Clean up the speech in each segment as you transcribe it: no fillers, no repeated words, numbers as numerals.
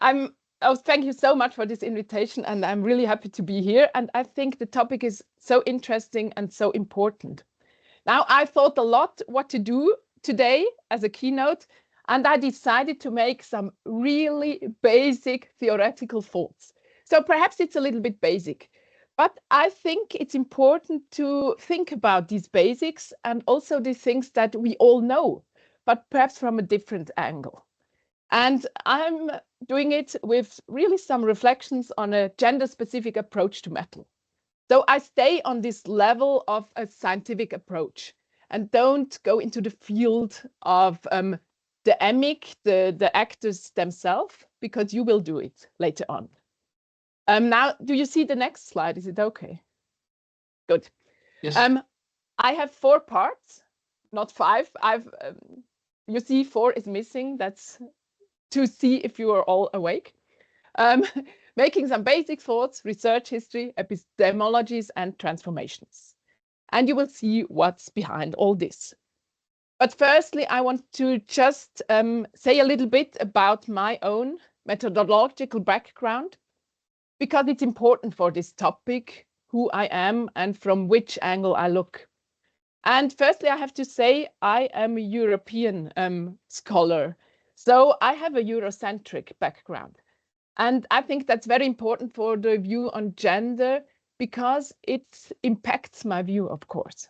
Thank you so much for this invitation, and I'm really happy to be here. And I think the topic is so interesting and so important. Now, I thought a lot what to do today as a keynote, and I decided to make some really basic theoretical thoughts. So perhaps it's a little bit basic, but I think it's important to think about these basics and also the things that we all know, but perhaps from a different angle. And I'm doing it with really some reflections on a gender-specific approach to metal. So I stay on this level of a scientific approach and don't go into the field of the emic, the actors themselves, because you will do it later on. Now, do you see the next slide? Is it okay? Good. Yes. I have 4 parts, not 5. You see 4 is missing. That's to see if you are all awake. Making some basic thoughts, research history, epistemologies, and transformations. And you will see what's behind all this. But firstly, I want to just say a little bit about my own methodological background, because it's important for this topic, who I am and from which angle I look. And firstly, I have to say I am a European scholar. So I have a Eurocentric background. And I think that's very important for the view on gender because it impacts my view, of course.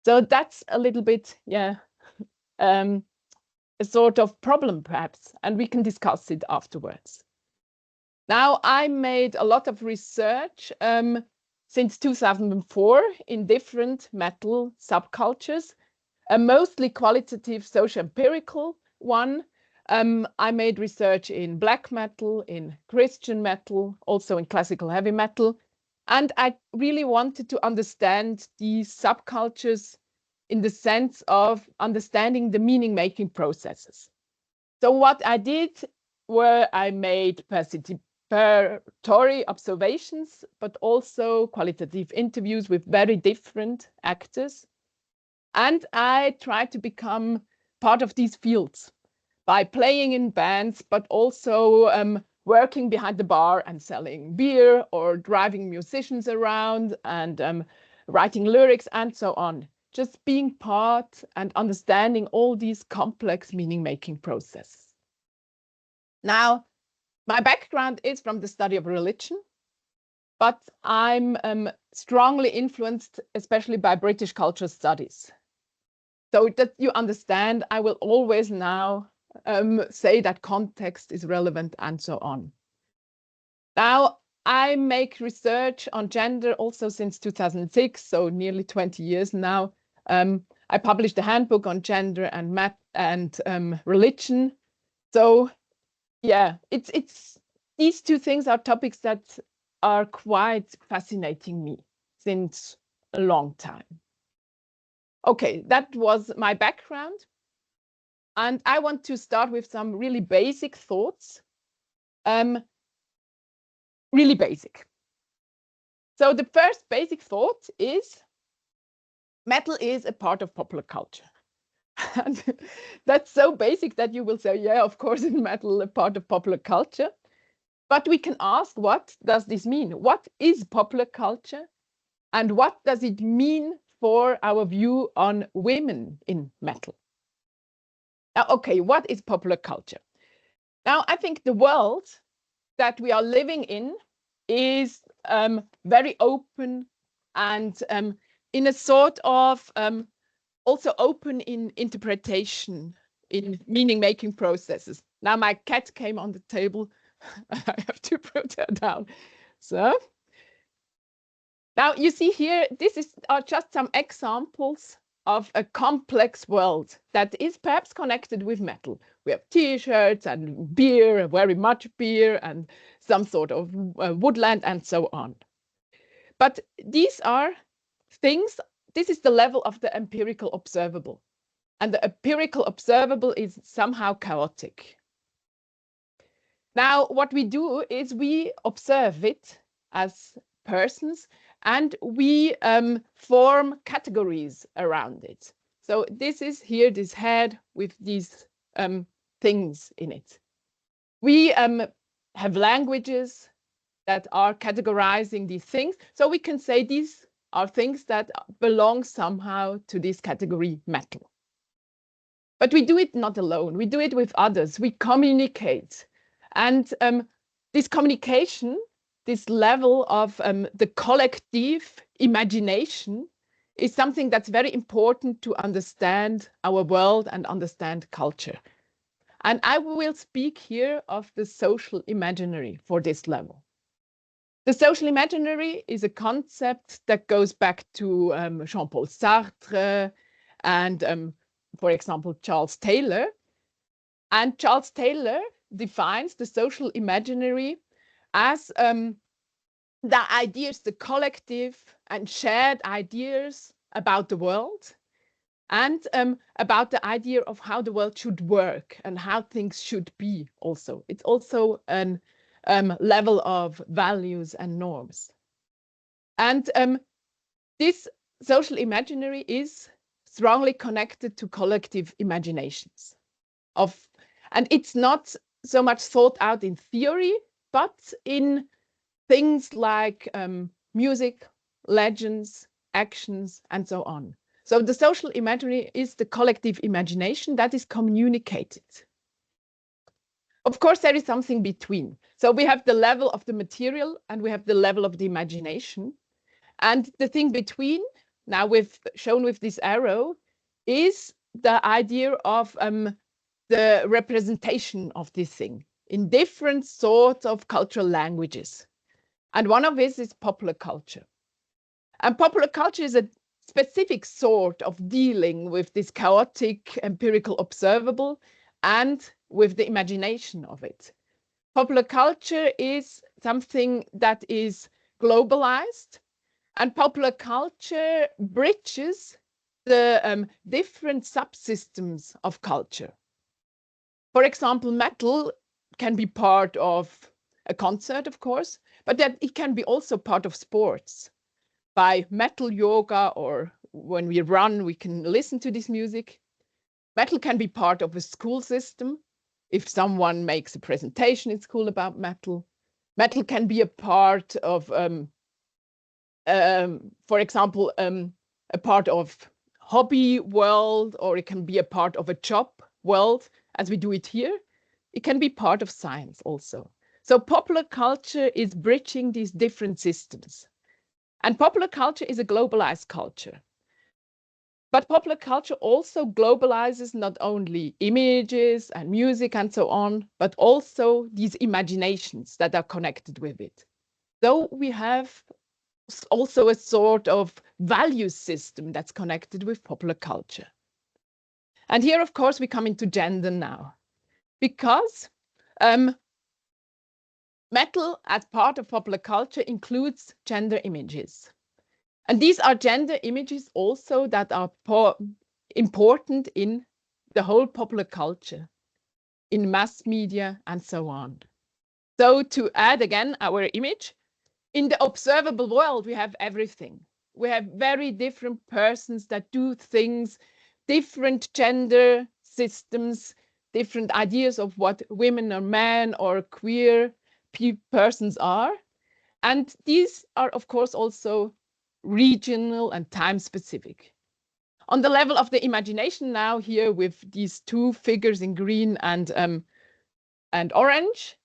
So that's a little bit, a sort of problem perhaps, and we can discuss it afterwards. Now, I made a lot of research since 2004 in different metal subcultures, a mostly qualitative socio-empirical one. I made research in black metal, in Christian metal, also in classical heavy metal. And I really wanted to understand these subcultures in the sense of understanding the meaning-making processes. So what I did were I made participatory observations, but also qualitative interviews with very different actors. And I tried to become part of these fields by playing in bands, but also working behind the bar and selling beer or driving musicians around and writing lyrics and so on. Just being part and understanding all these complex meaning-making processes. Now, my background is from the study of religion, but I'm strongly influenced, especially by British cultural studies. So that you understand, I will always now say that context is relevant and so on. Now, I make research on gender also since 2006, so nearly 20 years now. I published a handbook on gender and religion. So yeah, it's these two things are topics that are quite fascinating me since a long time. Okay, that was my background. And I want to start with some really basic thoughts. Really basic. So the first basic thought is metal is a part of popular culture. And that's so basic that you will say, yeah, of course, metal is a part of popular culture. But we can ask, what does this mean? What is popular culture? And what does it mean for our view on women in metal? Now, okay, what is popular culture? Now, I think the world that we are living in is very open and in a sort of also open in interpretation, in meaning-making processes. Now my cat came on the table. I have to put her down. So now you see here, are just some examples of a complex world that is perhaps connected with metal. We have t-shirts and beer, very much beer, and some sort of woodland and so on. But these are things, this is the level of the empirical observable. And the empirical observable is somehow chaotic. Now, what we do is we observe it as persons and we form categories around it. So this is here, this head with these things in it. We have languages that are categorizing these things. So we can say these are things that belong somehow to this category metal. But we do it not alone. We do it with others. We communicate. And this communication, this level of the collective imagination is something that's very important to understand our world and understand culture. And I will speak here of the social imaginary for this level. The social imaginary is a concept that goes back to Jean-Paul Sartre and, for example, Charles Taylor. And Charles Taylor defines the social imaginary as the ideas, the collective and shared ideas about the world and about the idea of how the world should work and how things should be also. It's also an level of values and norms. And this social imaginary is strongly connected to collective imaginations and it's not so much thought out in theory, but in things like music, legends, actions, and so on. So the social imaginary is the collective imagination that is communicated. Of course, there is something between. So we have the level of the material and we have the level of the imagination. And the thing between, now shown with this arrow, is the idea of the representation of this thing in different sorts of cultural languages. And one of these is popular culture. And popular culture is a specific sort of dealing with this chaotic, empirical, observable, and with the imagination of it. Popular culture is something that is globalized, and popular culture bridges the different subsystems of culture. For example, metal can be part of a concert, of course, but that it can be also part of sports. By metal yoga, or when we run, we can listen to this music. Metal can be part of a school system. If someone makes a presentation in school about metal, metal can be a part of, for example, a part of hobby world, or it can be a part of a job world, as we do it here. It can be part of science also. So popular culture is bridging these different systems. And popular culture is a globalized culture. But popular culture also globalizes not only images and music and so on, but also these imaginations that are connected with it. So we have also a sort of value system that's connected with popular culture. And here, of course, we come into gender now, because metal as part of popular culture includes gender images. And these are gender images also that are important in the whole popular culture, in mass media and so on. So to add again our image, in the observable world, we have everything. We have very different persons that do things, different gender systems, different ideas of what women or men or queer persons are. And these are, of course, also regional and time specific. On the level of the imagination now here with these two figures in green and orange,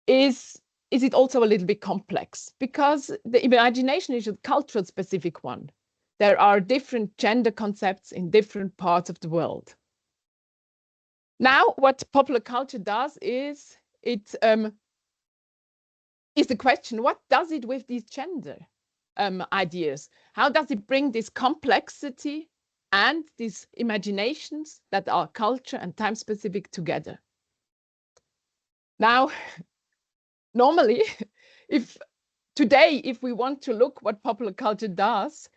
is it also a little bit complex, because the imagination is a cultural specific one. There are different gender concepts in different parts of the world. Now, what popular culture does is it is the question, what does it with these gender ideas? How does it bring this complexity and these imaginations that are culture and time specific together? Now, normally, if we want to look what popular culture does,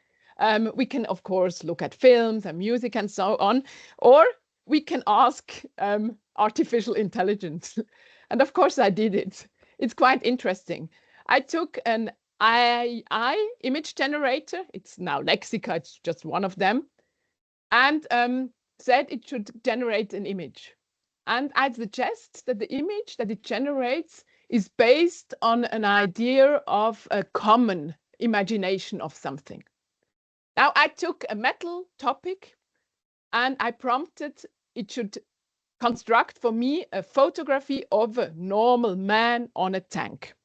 we can, of course, look at films and music and so on, or we can ask artificial intelligence. And of course, I did it. It's quite interesting. I took an AI image generator. It's now Lexica, it's just one of them, and said it should generate an image. And I suggest that the image that it generates is based on an idea of a common imagination of something. Now, I took a metal topic and I prompted it should construct for me a photography of a normal man on a tank.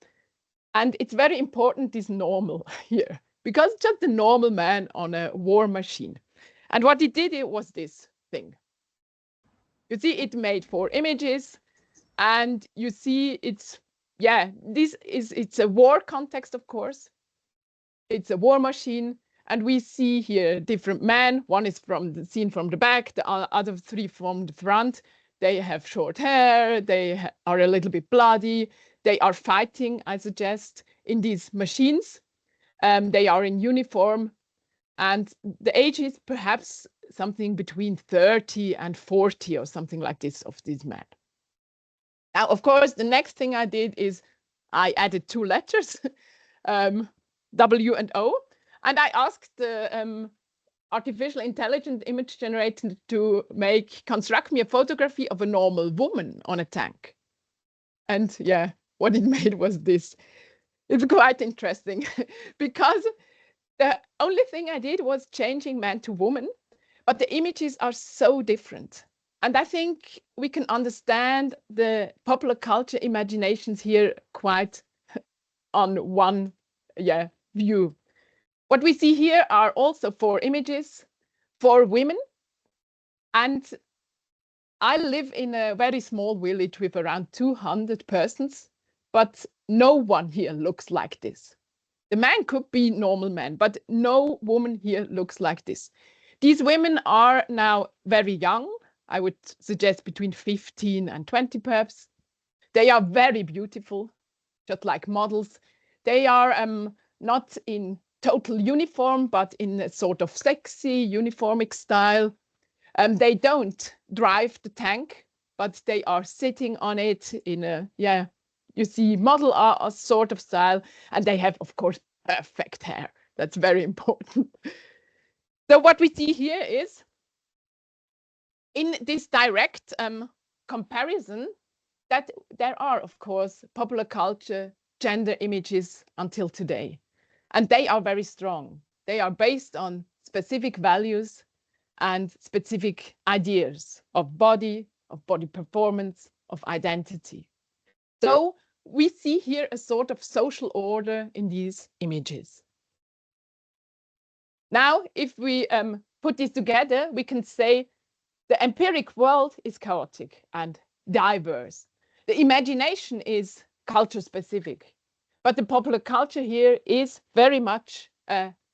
And it's very important, this normal here, because just a normal man on a war machine. And what it did, it was this thing. You see, it made 4 images, and you see it's, yeah, it's a war context, of course. It's a war machine, and we see here different men. One is seen from the back, the other 3 from the front. They have short hair, they are a little bit bloody. They are fighting, I suggest, in these machines. They are in uniform, and the age is perhaps something between 30 and 40 or something like this of these men. Now, of course, the next thing I did is I added 2 letters, W and O, and I asked the artificial intelligence image generator to construct me a photography of a normal woman on a tank. And yeah, what it made was this. It's quite interesting because the only thing I did was changing man to woman, but the images are so different. And I think we can understand the popular culture imaginations here quite on one view. What we see here are also 4 images, 4 women. And I live in a very small village with around 200 persons, but no one here looks like this. The man could be normal man, but no woman here looks like this. These women are now very young. I would suggest between 15 and 20 perhaps. They are very beautiful, just like models. They are not in total uniform, but in a sort of sexy uniformic style. They don't drive the tank, but they are sitting on it in a, you see, model sort of style, and they have, of course, perfect hair. That's very important. So what we see here is, in this direct comparison, that there are, of course, popular culture gender images until today. And they are very strong. They are based on specific values and specific ideas of body performance, of identity. So we see here a sort of social order in these images. Now, if we put this together, we can say the empiric world is chaotic and diverse. The imagination is culture specific, but the popular culture here is very much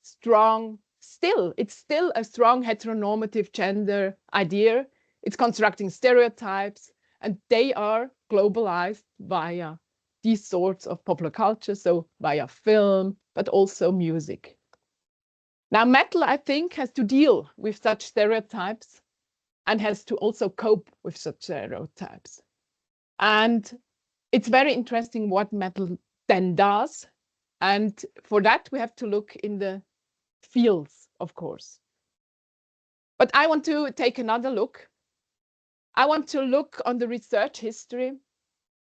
strong. It's still a strong heteronormative gender idea. It's constructing stereotypes, and they are globalized via these sorts of popular culture, so via film, but also music. Now, metal, I think, has to deal with such stereotypes and has to also cope with such stereotypes. And it's very interesting what metal then does. And for that, we have to look in the fields, of course. But I want to take another look. I want to look on the research history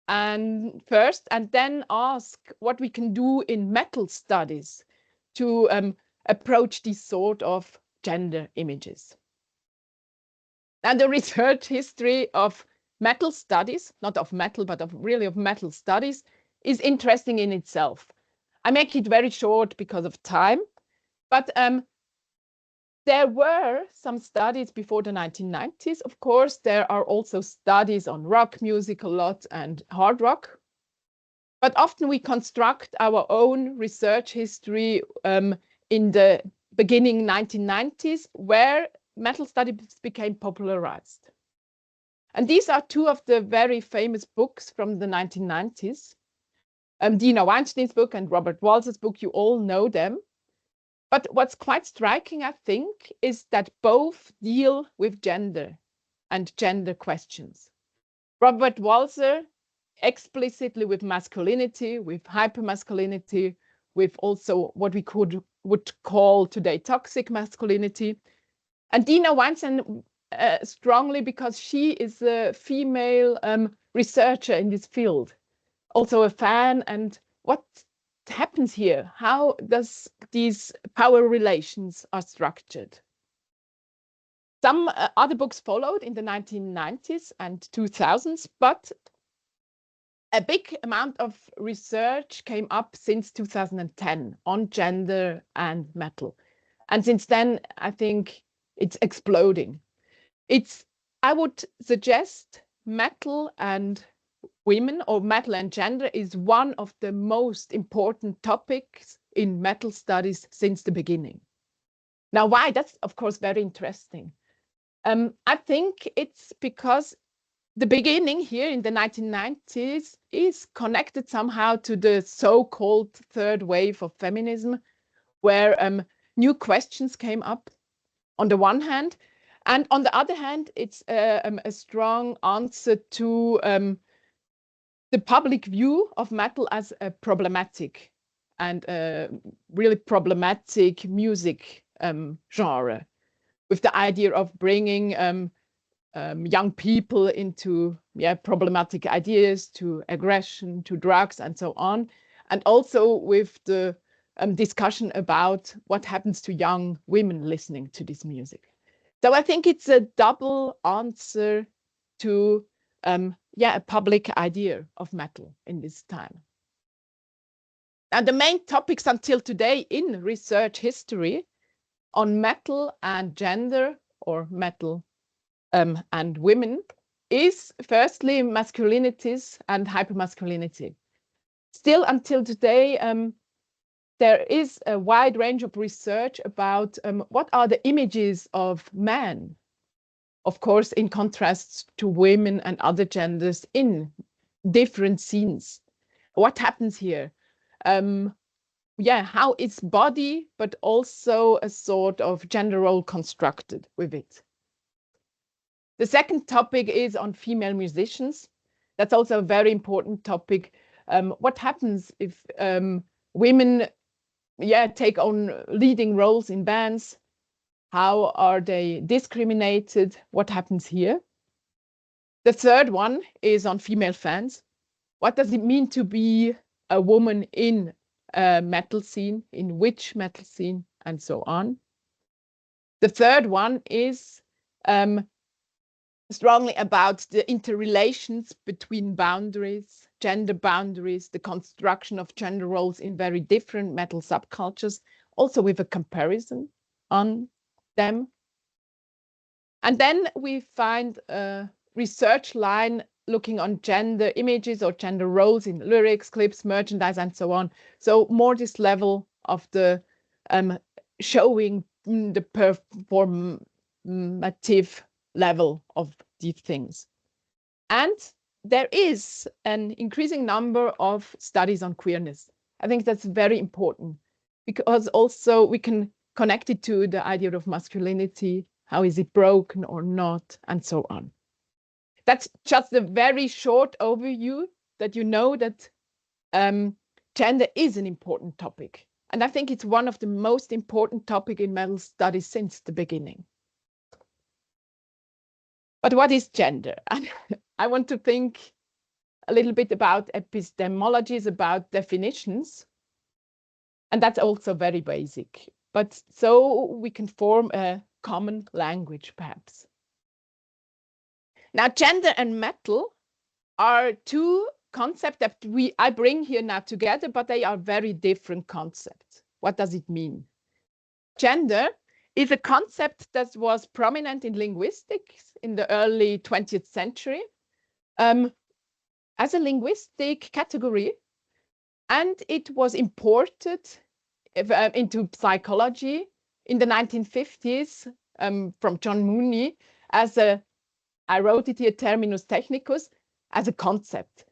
and first, and then ask what we can do in metal studies to approach these sort of gender images. And the research history of metal studies, not of metal, but really of metal studies, is interesting in itself. I make it very short because of time, but there were some studies before the 1990s. Of course, there are also studies on rock music a lot and hard rock. But often we construct our own research history in the beginning 1990s, where metal studies became popularized. And these are 2 of the very famous books from the 1990s. Dina Weinstein's book and Robert Walser's book, you all know them. But what's quite striking, I think, is that both deal with gender and gender questions. Robert Walser explicitly with masculinity, with hypermasculinity, with also what we would call today toxic masculinity. And Dina Weinstein strongly because she is a female researcher in this field also a fan. And what happens here? How does these power relations are structured? Some other books followed in the 1990s and 2000s, but a big amount of research came up since 2010 on gender and metal. And since then, I think it's exploding. I would suggest metal and women, or metal and gender, is one of the most important topics in metal studies since the beginning. Now, why? That's, of course, very interesting. I think it's because the beginning here in the 1990s is connected somehow to the so-called third wave of feminism, where new questions came up on the one hand, and on the other hand, it's a strong answer to the public view of metal as a problematic and really problematic music genre, with the idea of bringing young people into problematic ideas, to aggression, to drugs, and so on. And also with the discussion about what happens to young women listening to this music. So I think it's a double answer to a public idea of metal in this time. And the main topics until today in research history on metal and gender, or metal and women, is firstly masculinities and hypermasculinity. Still until today, there is a wide range of research about what are the images of men, of course, in contrast to women and other genders in different scenes. What happens here? How is body, but also a sort of gender role constructed with it. The second topic is on female musicians. That's also a very important topic. What happens if women take on leading roles in bands? How are they discriminated? What happens here? The third one is on female fans. What does it mean to be a woman in a metal scene, in which metal scene, and so on? The third one is strongly about the interrelations between boundaries, gender boundaries, the construction of gender roles in very different metal subcultures, also with a comparison on them. And then we find a research line looking on gender images or gender roles in lyrics, clips, merchandise, and so on. So more this level of the showing the performative level of these things. And there is an increasing number of studies on queerness. I think that's very important, because also we can connect it to the idea of masculinity. How is it broken or not, and so on. That's just a very short overview, that you know that gender is an important topic. And I think it's one of the most important topics in metal studies since the beginning. But what is gender? And I want to think a little bit about epistemologies, about definitions. And that's also very basic. But so we can form a common language, perhaps. Now, gender and metal are two concepts that I bring here now together, but they are very different concepts. What does it mean? Gender is a concept that was prominent in linguistics in the early 20th century as a linguistic category, and it was imported into psychology in the 1950s from John Mooney as a, I wrote it here, terminus technicus, as a concept,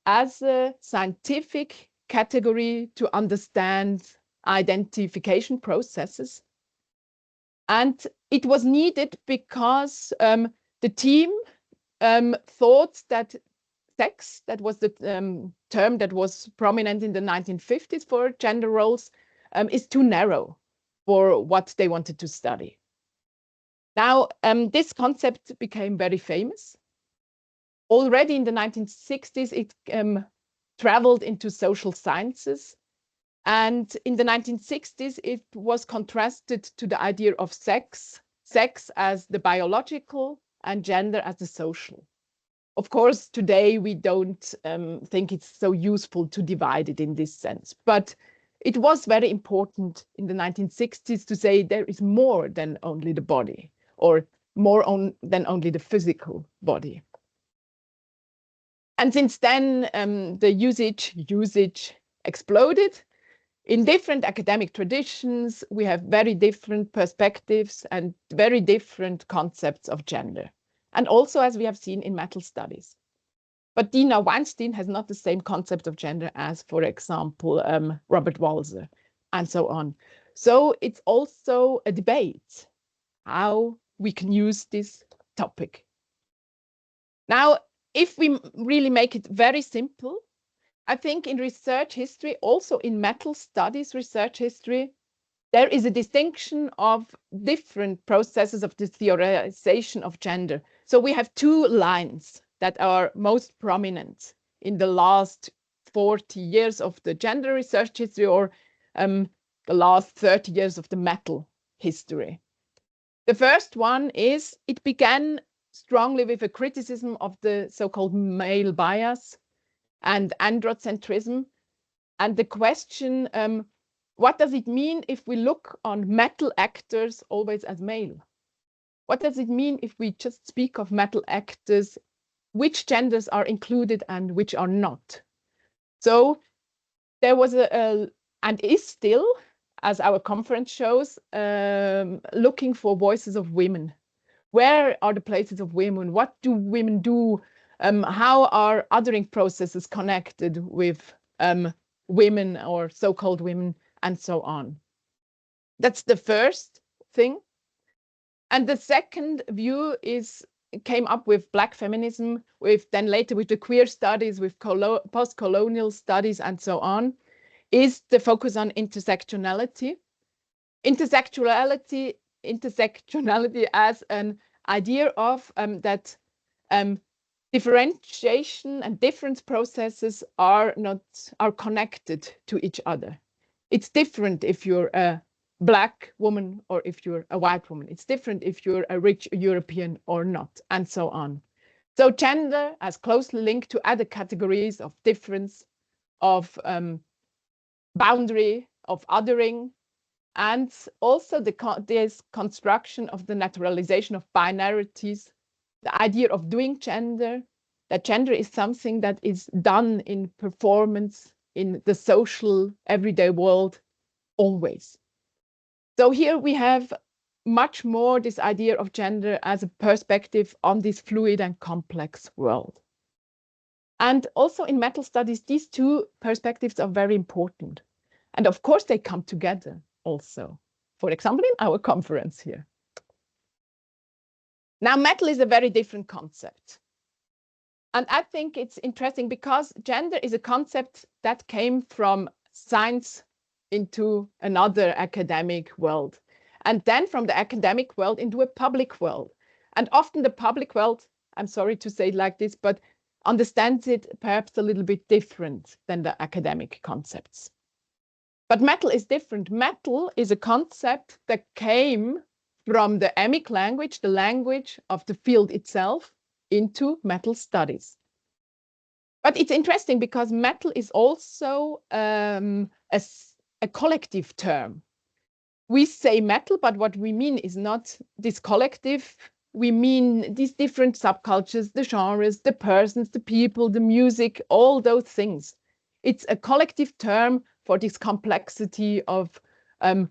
as a scientific category to understand identification processes. And it was needed because the team thought that sex, that was the term that was prominent in the 1950s for gender roles, is too narrow for what they wanted to study. Now, this concept became very famous. Already in the 1960s, it traveled into social sciences. And in the 1960s, it was contrasted to the idea of sex as the biological and gender as the social. Of course, today we don't think it's so useful to divide it in this sense, but it was very important in the 1960s to say there is more than only the body, or than only the physical body. And since then, the usage exploded. In different academic traditions, we have very different perspectives and very different concepts of gender. And also, as we have seen in metal studies. But Dina Weinstein has not the same concept of gender as, for example, Robert Walser, and so on. So it's also a debate how we can use this topic. Now, if we really make it very simple, I think in research history, also in metal studies research history, there is a distinction of different processes of the theorization of gender. So we have two lines that are most prominent in the last 40 years of the gender research history, or the last 30 years of the metal history. The first one is, it began strongly with a criticism of the so-called male bias and androcentrism, and the question, what does it mean if we look on metal actors always as male? What does it mean if we just speak of metal actors, which genders are included and which are not? So there was and is still, as our conference shows, looking for voices of women. Where are the places of women? What do women do? How are othering processes connected with women or so-called women, and so on? That's the first thing. And the second view came up with Black feminism, then later with the queer studies, with post-colonial studies, and so on, is the focus on intersectionality. Intersectionality as an idea of that differentiation and difference processes are connected to each other. It's different if you're a Black woman or if you're a white woman. It's different if you're a rich European or not, and so on. So gender as closely linked to other categories of difference, of boundary, of othering, and also this construction of the naturalization of binarities, the idea of doing gender, that gender is something that is done in performance in the social everyday world always. So here we have much more this idea of gender as a perspective on this fluid and complex world. And also in metal studies, these two perspectives are very important. And of course, they come together also, for example, in our conference here. Now, metal is a very different concept. And I think it's interesting because gender is a concept that came from science into another academic world, and then from the academic world into a public world. And often the public world, I'm sorry to say it like this, but understands it perhaps a little bit different than the academic concepts. But metal is different. Metal is a concept that came from the emic language, the language of the field itself, into metal studies. But it's interesting because metal is also a collective term. We say metal, but what we mean is not this collective. We mean these different subcultures, the genres, the persons, the people, the music, all those things. It's a collective term for this complexity of a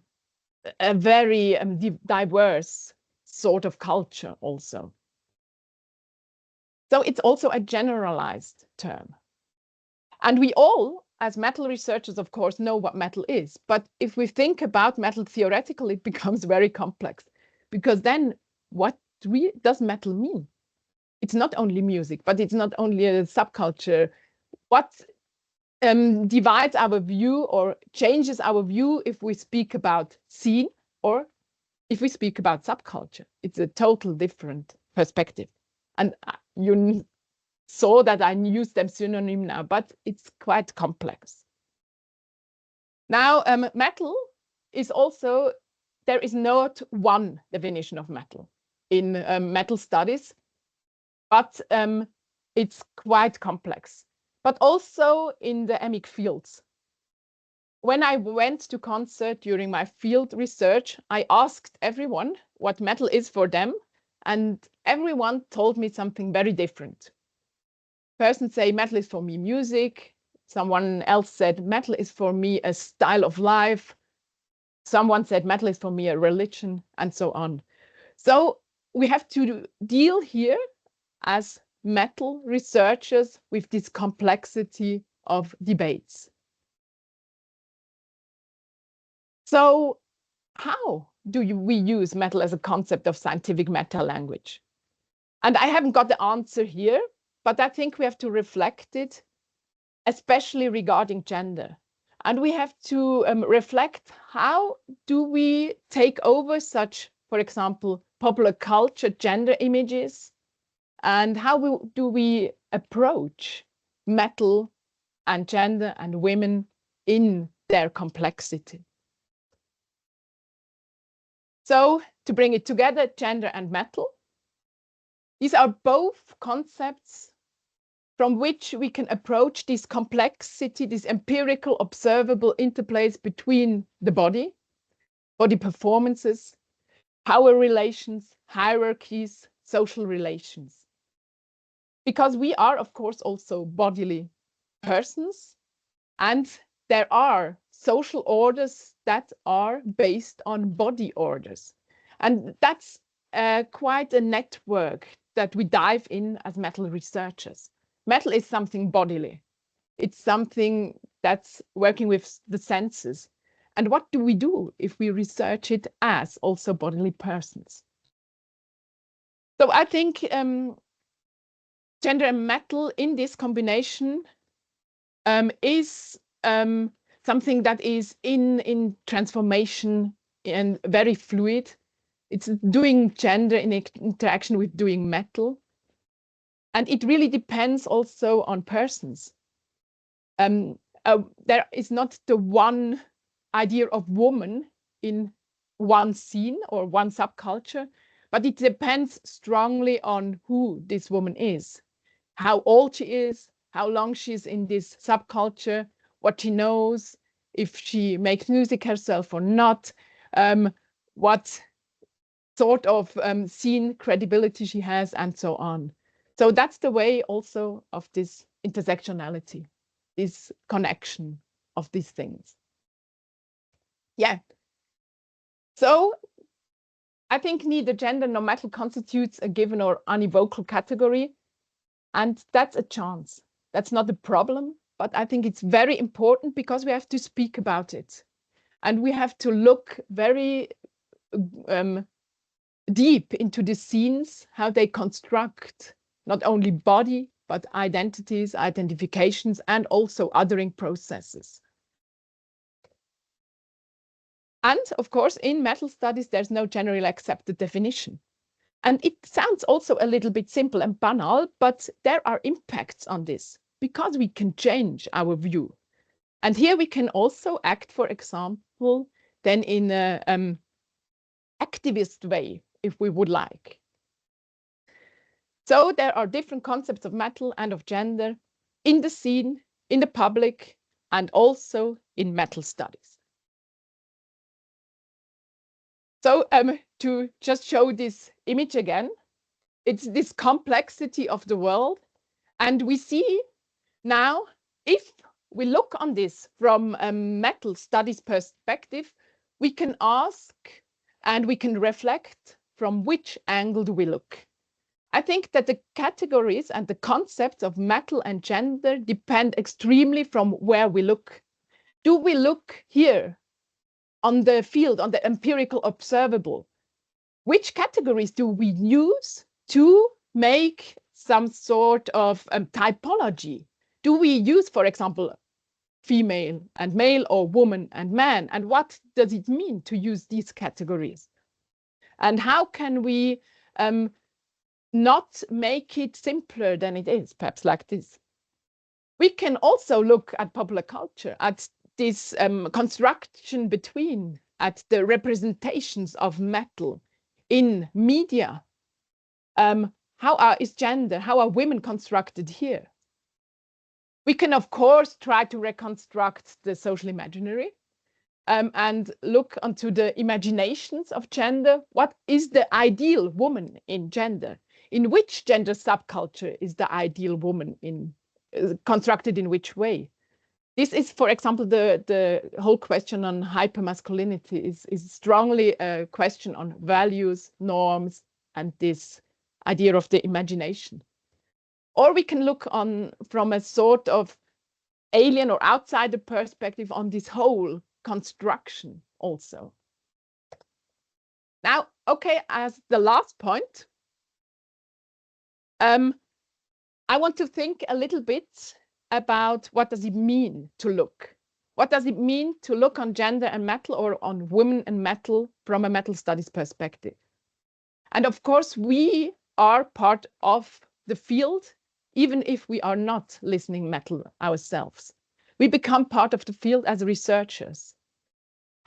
very diverse sort of culture also. So it's also a generalized term. And we all, as metal researchers, of course, know what metal is. But if we think about metal theoretically, it becomes very complex. Because then what does metal mean? It's not only music, but it's not only a subculture. What divides our view or changes our view if we speak about scene or if we speak about subculture? It's a total different perspective. And you saw that I use them synonym now, but it's quite complex. Now, metal is also, there is not one definition of metal in metal studies, but it's quite complex. But also in the emic fields. When I went to concert during my field research, I asked everyone what metal is for them, and everyone told me something very different. Persons say metal is for me music. Someone else said metal is for me a style of life. Someone said metal is for me a religion, and so on. So we have to deal here as metal researchers with this complexity of debates. So how do we use metal as a concept of scientific meta language? And I haven't got the answer here, but I think we have to reflect it, especially regarding gender. And we have to reflect, how do we take over such, for example, popular culture gender images, and how do we approach metal and gender and women in their complexity? So to bring it together, gender and metal, these are both concepts from which we can approach this complexity, this empirical, observable interplays between the body performances, power relations, hierarchies, social relations. Because we are, of course, also bodily persons, and there are social orders that are based on body orders. And that's quite a network that we dive in as metal researchers. Metal is something bodily. It's something that's working with the senses. And what do we do if we research it as also bodily persons? So I think gender and metal in this combination is something that is in transformation and very fluid. It's doing gender in interaction with doing metal. And it really depends also on persons. There is not the one idea of woman in one scene or one subculture, but it depends strongly on who this woman is, how old she is, how long she's in this subculture, what she knows, if she makes music herself or not, what sort of scene credibility she has, and so on. So that's the way also of this intersectionality, this connection of these things. Yeah. So I think neither gender nor metal constitutes a given or unevocal category. And that's a chance. That's not a problem, but I think it's very important because we have to speak about it. And we have to look very deep into the scenes, how they construct not only body, but identities, identifications, and also othering processes. And of course, in metal studies, there's no generally accepted definition. And it sounds also a little bit simple and banal, but there are impacts on this because we can change our view. And here we can also act, for example, then in an activist way, if we would like. So there are different concepts of metal and of gender in the scene, in the public, and also in metal studies. So to just show this image again, it's this complexity of the world. And we see now, if we look on this from a metal studies perspective, we can ask and we can reflect from which angle do we look. I think that the categories and the concepts of metal and gender depend extremely from where we look. Do we look here on the field, on the empirical observable? Which categories do we use to make some sort of typology? Do we use, for example, female and male or woman and man? And what does it mean to use these categories? And how can we not make it simpler than it is, perhaps like this. We can also look at popular culture, at this construction between, at the representations of metal in media. Is gender, how are women constructed here? We can, of course, try to reconstruct the social imaginary and look onto the imaginations of gender. What is the ideal woman in gender? In which gender subculture is the ideal woman constructed in which way? This is, for example, the whole question on hypermasculinity is strongly a question on values, norms, and this idea of the imagination. Or we can look on from a sort of alien or outsider perspective on this whole construction also. Now, okay, as the last point, I want to think a little bit about what does it mean to look? What does it mean to look on gender and metal or on women and metal from a metal studies perspective? And of course, we are part of the field, even if we are not listening metal ourselves. We become part of the field as researchers.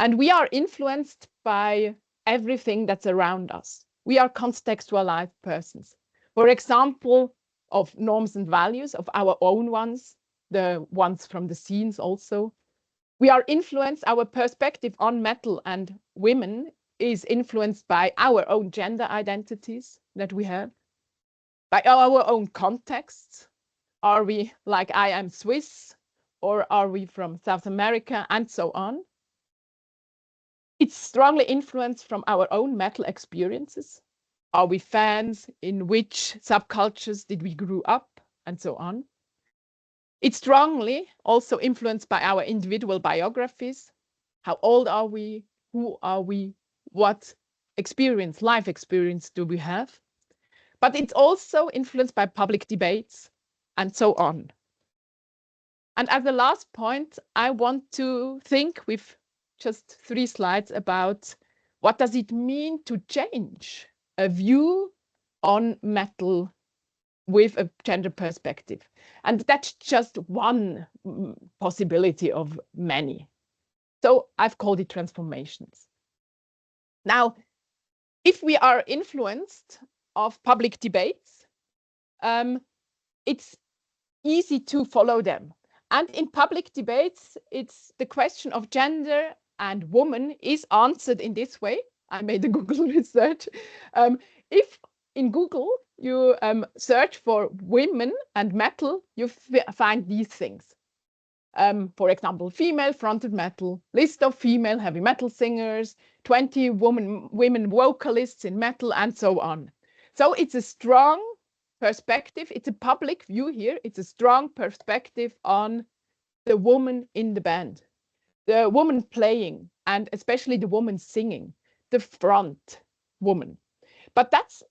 And we are influenced by everything that's around us. We are contextualized persons. For example, of norms and values, of our own ones, the ones from the scenes also. We are influenced, our perspective on metal and women is influenced by our own gender identities that we have, by our own contexts. Are we like I am Swiss, or are we from South America, and so on? It's strongly influenced from our own metal experiences. Are we fans? In which subcultures did we grow up? And so on. It's strongly also influenced by our individual biographies. How old are we? Who are we? What experience, life experience do we have? But it's also influenced by public debates and so on. And as the last point, I want to think with just 3 slides about what does it mean to change a view on metal with a gender perspective. And that's just one possibility of many. So I've called it transformations. Now, if we are influenced of public debates, it's easy to follow them. And in public debates, it's the question of gender and woman is answered in this way. I made a Google research. If in Google you search for women and metal, you find these things. For example, female fronted metal, list of female heavy metal singers, 20 women vocalists in metal, and so on. So it's a strong perspective. It's a public view here. It's a strong perspective on the woman in the band, the woman playing, and especially the woman singing, the front woman. But that's,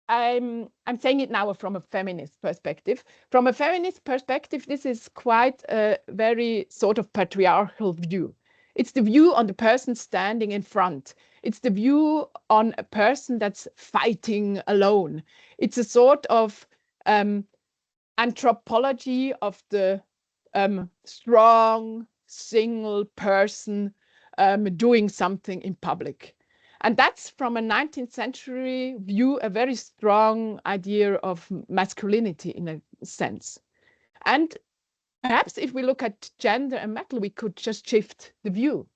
I'm saying it now from a feminist perspective. From a feminist perspective, this is quite a very sort of patriarchal view. It's the view on the person standing in front. It's the view on a person that's fighting alone. It's a sort of anthropology of the strong single person doing something in public. And that's from a 19th century view, a very strong idea of masculinity in a sense. And perhaps if we look at gender and metal, we could just shift the view.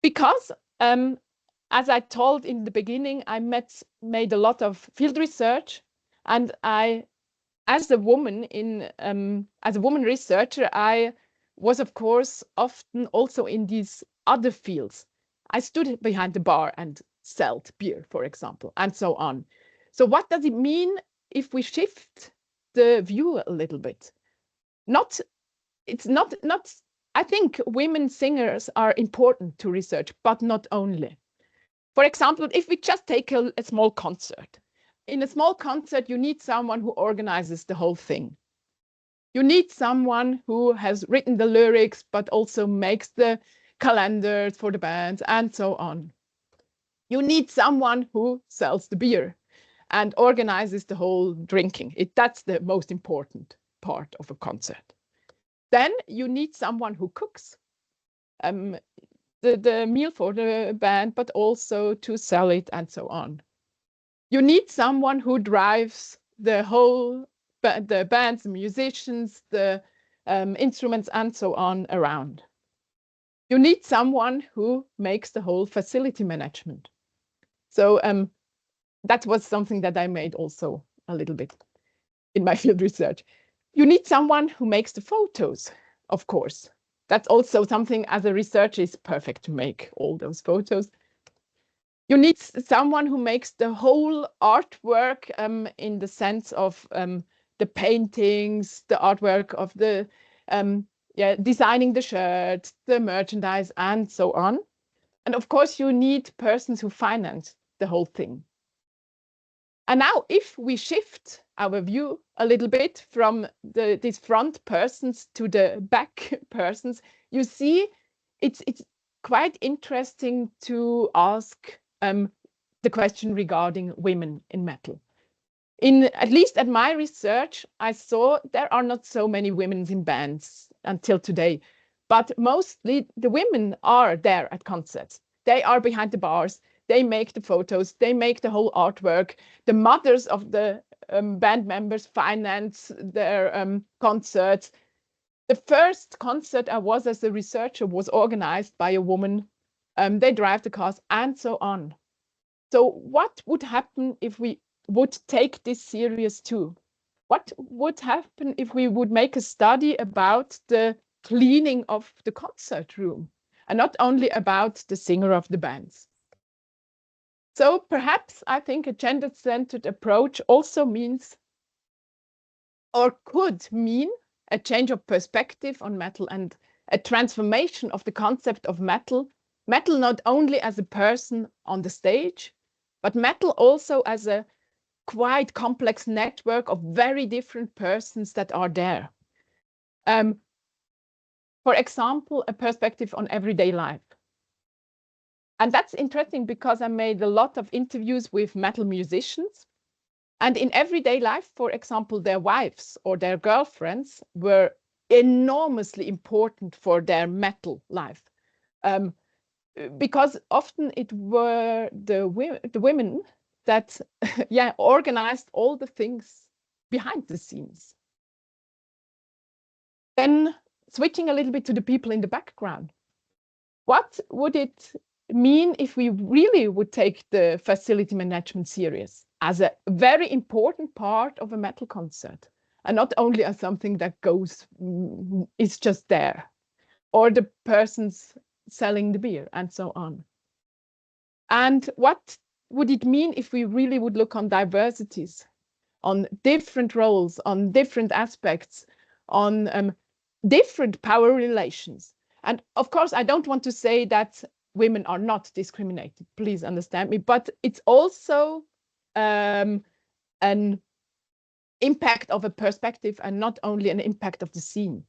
Because as I told in the beginning, I made a lot of field research, and as a woman researcher, I was of course often also in these other fields. I stood behind the bar and sold beer, for example, and so on. So what does it mean if we shift the view a little bit? I think women singers are important to research, but not only. For example, if we just take a small concert. In a small concert, you need someone who organizes the whole thing. You need someone who has written the lyrics, but also makes the calendars for the bands and so on. You need someone who sells the beer. and organizes the whole drinking. That's the most important part of a concert. Then you need someone who cooks the meal for the band, but also to sell it and so on. You need someone who drives the whole, the bands, the musicians, the instruments and so on around. You need someone who makes the whole facility management. So that was something that I made also a little bit in my field research. You need someone who makes the photos, of course. That's also something as a researcher is perfect to make all those photos. You need someone who makes the whole artwork in the sense of the paintings, the artwork of the designing the shirt, the merchandise, and so on. And of course, you need persons who finance the whole thing. And now, if we shift our view a little bit from these front persons to the back persons, you see it's quite interesting to ask the question regarding women in metal. At least at my research, I saw there are not so many women in bands until today, but mostly the women are there at concerts. They are behind the bars. They make the photos. They make the whole artwork. The mothers of the band members finance their concerts. The first concert I was as a researcher was organized by a woman. They drive the cars and so on. So what would happen if we would take this serious too? What would happen if we would make a study about the cleaning of the concert room and not only about the singer of the bands? So perhaps I think a gender-centered approach also means or could mean a change of perspective on metal and a transformation of the concept of metal not only as a person on the stage, but metal also as a quite complex network of very different persons that are there. For example, a perspective on everyday life. And that's interesting because I made a lot of interviews with metal musicians. And in everyday life, for example, their wives or their girlfriends were enormously important for their metal life. Because often it were the women that organized all the things behind the scenes. Then switching a little bit to the people in the background. What would it mean if we really would take the facility management serious as a very important part of a metal concert and not only as something that is just there, or the persons selling the beer and so on? And what would it mean if we really would look on diversities, on different roles, on different aspects, on different power relations? And of course, I don't want to say that women are not discriminated, please understand me, but it's also an impact of a perspective and not only an impact of the scene.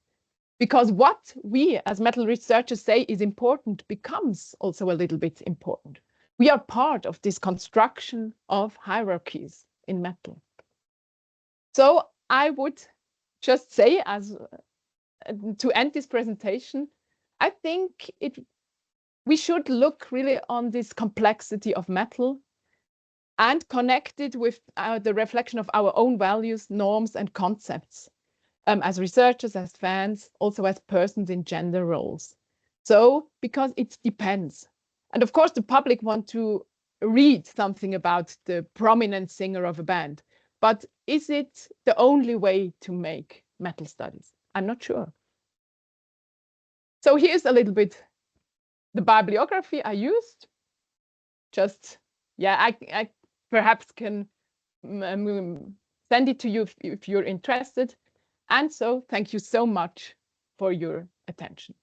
Because what we as metal researchers say is important becomes also a little bit important. We are part of this construction of hierarchies in metal. So I would just say, as to end this presentation, I think we should look really on this complexity of metal and connect it with the reflection of our own values, norms, and concepts as researchers, as fans, also as persons in gender roles. So, because it depends. And of course, the public want to read something about the prominent singer of a band. But is it the only way to make metal studies? I'm not sure. So here's a little bit the bibliography I used. Just, I perhaps can send it to you if you're interested. And so thank you so much for your attention.